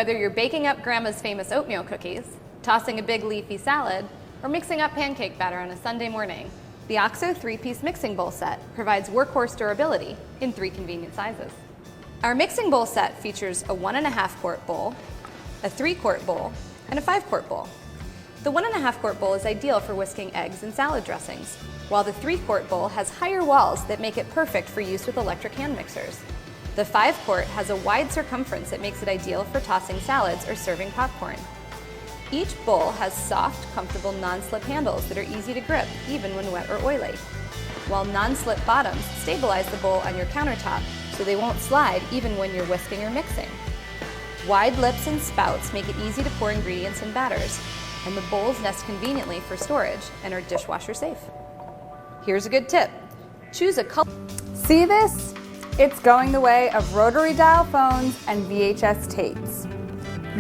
Whether you're baking up Grandma's famous oatmeal cookies, tossing a big leafy salad, or mixing up pancake batter on a Sunday morning, the OXO 3-piece mixing bowl set provides workhorse durability in 3 convenient sizes. Our mixing bowl set features a 1.5 quart bowl, a 3-quart bowl, and a 5-quart bowl. The 1.5 quart bowl is ideal for whisking eggs and salad dressings, while the 3-quart bowl has higher walls that make it perfect for use with electric hand mixers. The 5-quart has a wide circumference that makes it ideal for tossing salads or serving popcorn. Each bowl has soft, comfortable non-slip handles that are easy to grip even when wet or oily, while non-slip bottoms stabilize the bowl on your countertop so they won't slide even when you're whisking or mixing. Wide lips and spouts make it easy to pour ingredients and batters, and the bowls nest conveniently for storage and are dishwasher safe. Here's a good tip. Choose a color. See this? It's going the way of rotary dial phones and VHS tapes.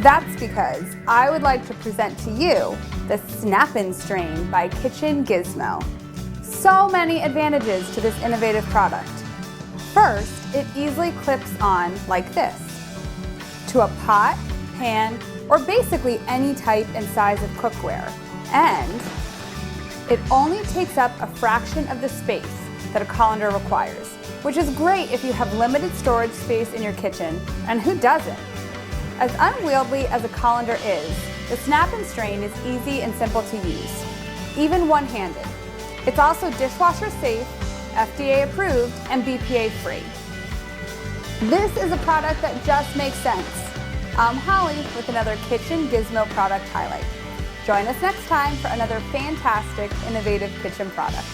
That's because I would like to present to you the Snap-In Strain by Kitchen Gizmo. So many advantages to this innovative product. First, it easily clips on like this to a pot, pan, or basically any type and size of cookware. And it only takes up a fraction of the space that a colander requires, which is great if you have limited storage space in your kitchen, and who doesn't? As unwieldy as a colander is, the Snap-In Strain is easy and simple to use, even one-handed. It's also dishwasher safe, FDA approved, and BPA free. This is a product that just makes sense. I'm Holly with another Kitchen Gizmo product highlight. Join us next time for another fantastic, innovative kitchen product.